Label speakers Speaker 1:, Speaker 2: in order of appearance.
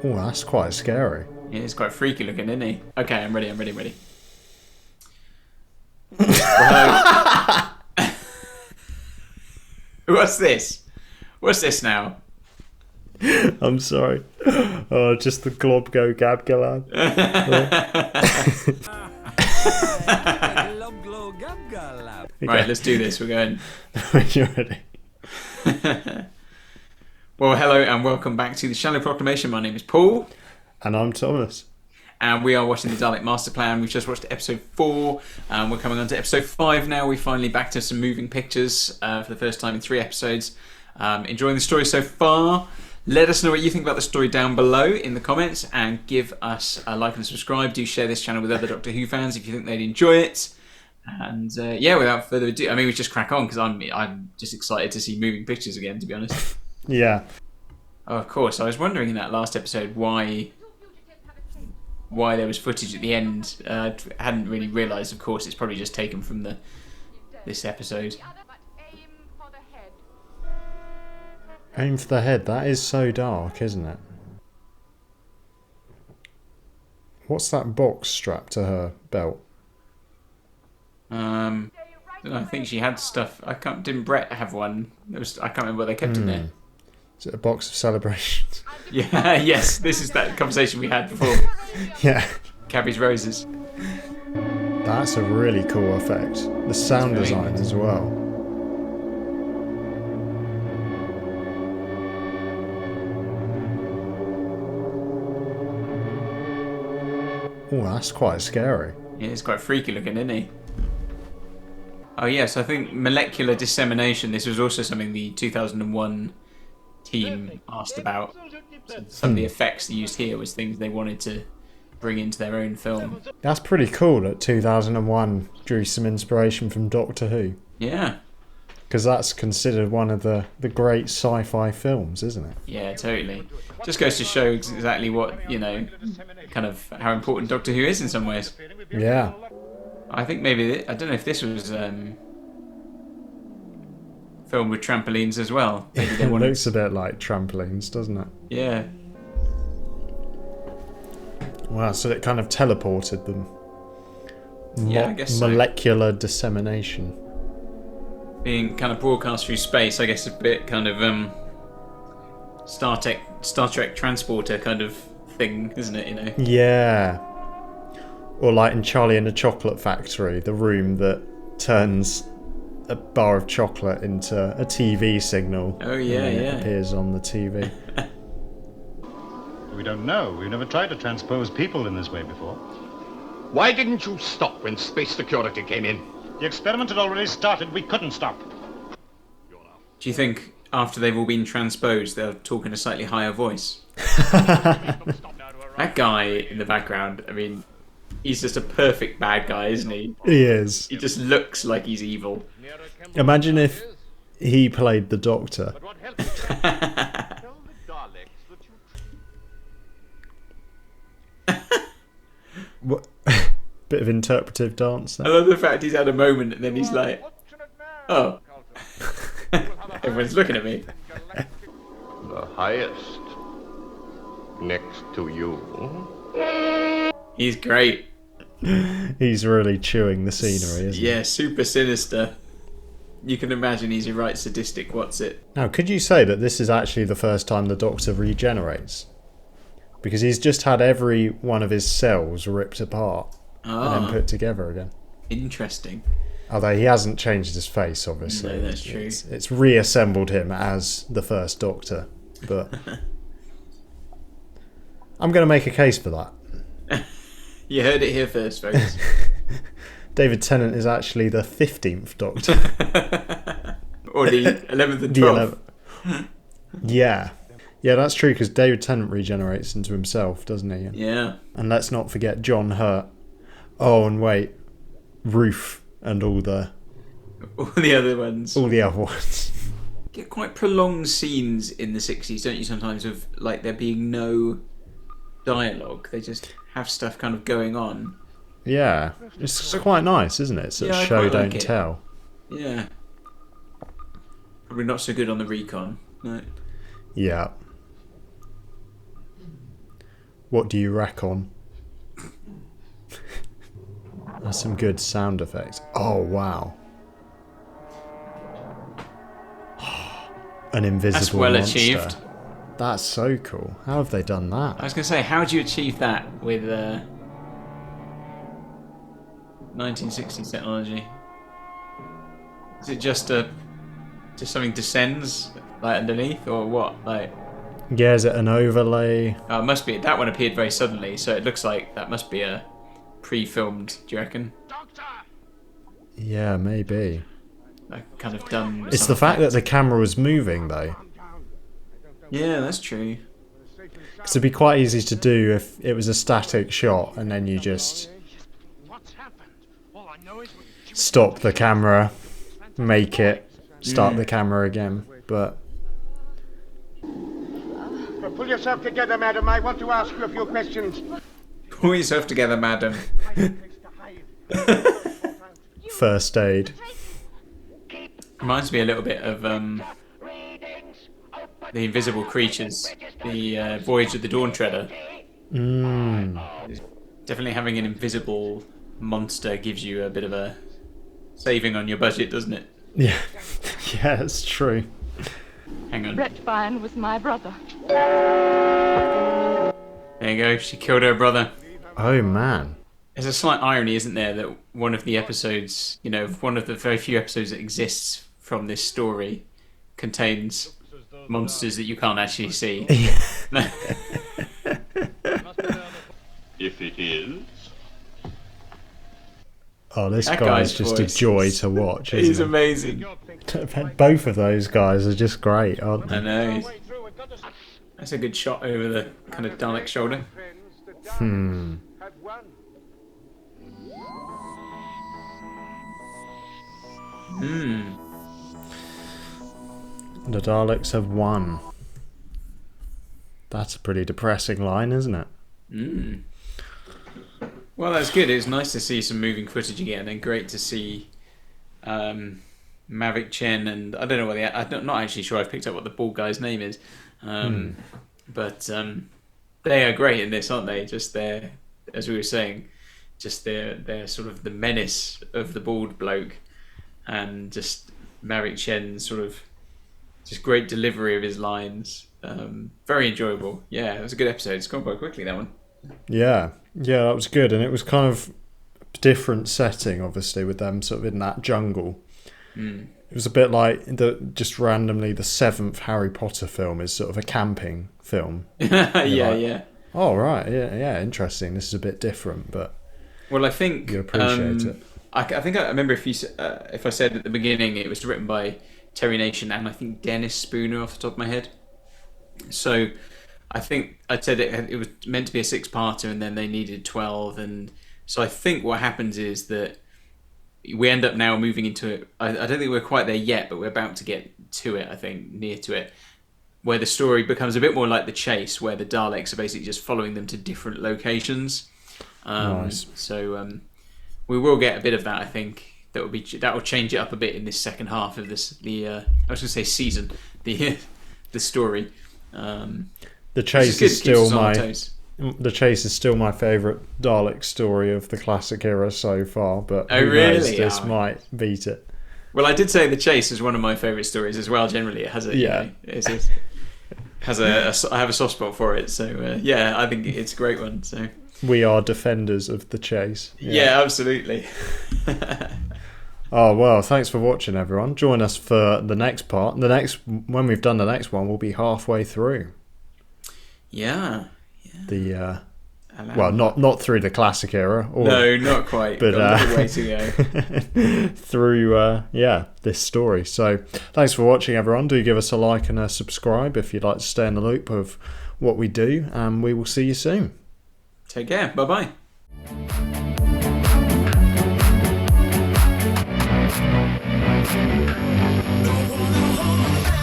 Speaker 1: Oh, that's quite scary.
Speaker 2: Yeah, he's quite freaky looking, isn't he? Okay, I'm ready. Well, what's this? What's this now?
Speaker 1: I'm sorry. Oh, just the glob go gab galad.
Speaker 2: Right, let's do this. We're going.
Speaker 1: You're ready.
Speaker 2: Well, hello and welcome back to the Shallow Proclamation. My name is Paul.
Speaker 1: And I'm Thomas.
Speaker 2: And we are watching the Dalek Master Plan. We've just watched episode 4. We're coming on to episode 5 now. We finally back to some moving pictures for the first time in 3 episodes. Enjoying the story so far. Let us know what you think about the story down below in the comments and give us a like and subscribe. Do share this channel with other Doctor Who fans if you think they'd enjoy it. And yeah, without further ado, I mean, we just crack on because I'm just excited to see moving pictures again, to be honest.
Speaker 1: Yeah.
Speaker 2: Oh, of course. I was wondering in that last episode why there was footage at the end. I hadn't really realised, of course, it's probably just taken from this episode.
Speaker 1: Aim for the head. That is so dark, isn't it? What's that box strapped to her belt?
Speaker 2: I think she had stuff. Didn't Brett have one? I can't remember what they kept in there.
Speaker 1: Is it a box of celebrations?
Speaker 2: Yeah, yes. This is that conversation we had before.
Speaker 1: Yeah.
Speaker 2: Cabbage roses.
Speaker 1: That's a really cool effect. The sound design as well. Oh, that's quite scary.
Speaker 2: Yeah, he's quite freaky looking, isn't he? Oh yes, I think molecular dissemination, this was also something the 2001 team asked about. So some of the effects they used here was things they wanted to bring into their own film.
Speaker 1: That's pretty cool that 2001 drew some inspiration from Doctor Who.
Speaker 2: Yeah.
Speaker 1: Because that's considered one of the great sci-fi films, isn't it?
Speaker 2: Yeah, totally. Just goes to show exactly what, kind of how important Doctor Who is in some ways.
Speaker 1: Yeah.
Speaker 2: I think maybe, I don't know if this was filmed with trampolines as well. Maybe they
Speaker 1: It
Speaker 2: wanted...
Speaker 1: looks a bit like trampolines, doesn't it?
Speaker 2: Yeah.
Speaker 1: Wow, so it kind of teleported them.
Speaker 2: Yeah, I guess so.
Speaker 1: Molecular dissemination.
Speaker 2: Being kind of broadcast through space, I guess a bit kind of Star Trek transporter kind of thing, isn't it?
Speaker 1: Yeah. Or like in Charlie and the Chocolate Factory, the room that turns a bar of chocolate into a TV signal.
Speaker 2: Oh yeah,
Speaker 1: and
Speaker 2: yeah.
Speaker 1: It appears on the TV.
Speaker 3: We don't know. We've never tried to transpose people in this way before.
Speaker 4: Why didn't you stop when space security came in?
Speaker 3: The experiment had already started. We couldn't stop.
Speaker 2: Do you think after they've all been transposed, they'll talk in a slightly higher voice? That guy in the background, I mean, he's just a perfect bad guy, isn't he?
Speaker 1: He is.
Speaker 2: He just looks like he's evil.
Speaker 1: Imagine if he played the Doctor. What? Bit of interpretive dance there.
Speaker 2: I love the fact he's had a moment and then he's like, oh. Everyone's looking at me.
Speaker 4: The highest. Next to you.
Speaker 2: He's great.
Speaker 1: He's really chewing the scenery, isn't he?
Speaker 2: Yeah, super sinister. You can imagine he's a right sadistic what's it.
Speaker 1: Now, could you say that this is actually the first time the Doctor regenerates? Because he's just had every one of his cells ripped apart and then put together again.
Speaker 2: Interesting.
Speaker 1: Although he hasn't changed his face, obviously.
Speaker 2: No, that's true.
Speaker 1: It's reassembled him as the first Doctor. But I'm going to make a case for that.
Speaker 2: You heard it here first, folks.
Speaker 1: David Tennant is actually the 15th Doctor.
Speaker 2: Or the 11th and
Speaker 1: The
Speaker 2: 12th.
Speaker 1: 11th. Yeah. Yeah, that's true, because David Tennant regenerates into himself, doesn't he?
Speaker 2: Yeah.
Speaker 1: And let's not forget John Hurt. Oh, and wait. Ruth and all the
Speaker 2: other ones.
Speaker 1: All the other ones.
Speaker 2: Get quite prolonged scenes in the 60s, don't you, sometimes, of like there being no dialogue. They just have stuff kind of going on.
Speaker 1: Yeah. It's quite nice, isn't it? It's a
Speaker 2: I
Speaker 1: show
Speaker 2: quite
Speaker 1: don't
Speaker 2: like it.
Speaker 1: tell.
Speaker 2: Yeah. Probably not so good on the recon. No.
Speaker 1: Yeah. What do you reckon? That's some good sound effects. Oh, wow. An invisible
Speaker 2: That's well
Speaker 1: monster.
Speaker 2: achieved.
Speaker 1: That's so cool. How have they done that?
Speaker 2: I was going to say, how do you achieve that with 1960s technology? Is it just something descends like underneath, or what? Like,
Speaker 1: yeah, is it an overlay?
Speaker 2: oh, it must be. That one appeared very suddenly, so it looks like that must be a pre-filmed. Do you reckon?
Speaker 1: Yeah, maybe.
Speaker 2: Like, kind of done.
Speaker 1: It's the fact that the camera was moving, though.
Speaker 2: Yeah, that's true.
Speaker 1: Because it'd be quite easy to do if it was a static shot and then you just stop the camera, make it, start the camera again. But
Speaker 5: pull yourself together, madam. I want to ask you a few questions.
Speaker 2: Pull yourself together, madam.
Speaker 1: First aid.
Speaker 2: Reminds me a little bit of the Invisible Creatures, the Voyage of the Dawn Treader. Definitely having an invisible monster gives you a bit of a saving on your budget, doesn't it?
Speaker 1: Yeah, yeah, it's true.
Speaker 2: Hang on.
Speaker 6: Brett Fine was my brother.
Speaker 2: There you go, she killed her brother.
Speaker 1: Oh, man.
Speaker 2: There's a slight irony, isn't there, that one of the episodes, you know, one of the very few episodes that exists from this story contains monsters that you can't actually see.
Speaker 4: If it is.
Speaker 1: Oh, this
Speaker 2: That
Speaker 1: guy's
Speaker 2: guy's
Speaker 1: just
Speaker 2: voice
Speaker 1: a joy
Speaker 2: is-
Speaker 1: to watch,
Speaker 2: He's
Speaker 1: isn't
Speaker 2: amazing.
Speaker 1: he? Both of those guys are just great, aren't they?
Speaker 2: I know. That's a good shot over the kind of Dalek shoulder.
Speaker 1: The Daleks have won. That's a pretty depressing line, isn't it?
Speaker 2: Well, that's good. It was nice to see some moving footage again, and great to see Mavic Chen and I don't know what I'm not actually sure I've picked up what the bald guy's name is, but they are great in this, aren't they? Just their, as we were saying, just their sort of the menace of the bald bloke, and just Mavic Chen's sort of just great delivery of his lines. Very enjoyable. Yeah, it was a good episode. It's gone by quickly, that one.
Speaker 1: Yeah, that was good, and it was kind of a different setting, obviously, with them sort of in that jungle. It was a bit like just randomly the 7th Harry Potter film is sort of a camping film.
Speaker 2: Yeah.
Speaker 1: Oh, right, yeah, interesting. This is a bit different, but
Speaker 2: well, I think
Speaker 1: you appreciate it.
Speaker 2: I think I remember if I said at the beginning it was written by Terry Nation and I think Dennis Spooner off the top of my head. So I think I said it was meant to be a 6-parter and then they needed 12, and so I think what happens is that we end up now moving into it. I don't think we're quite there yet, but we're about to get to it, I think, near to it, where the story becomes a bit more like The Chase, where the Daleks are basically just following them to different locations.
Speaker 1: Nice.
Speaker 2: So we will get a bit of that, I think. That will change it up a bit in this second half of this. I was going to say season, the story.
Speaker 1: The Chase is still my favourite Dalek story of the classic era so far, but who knows, this might beat it.
Speaker 2: Well, I did say The Chase is one of my favourite stories as well. Generally, it has a I have a soft spot for it. So I think it's a great one. So
Speaker 1: we are defenders of The Chase.
Speaker 2: Yeah, absolutely.
Speaker 1: Oh, well, thanks for watching, everyone. Join us for the next part. When we've done the next one, we'll be halfway through.
Speaker 2: Yeah.
Speaker 1: Well, not through the classic era.
Speaker 2: No, not quite. But got a little way to go.
Speaker 1: Through, this story. So, thanks for watching, everyone. Do give us a like and a subscribe if you'd like to stay in the loop of what we do, and we will see you soon.
Speaker 2: Take care. Bye-bye.
Speaker 7: Don't wanna hold back.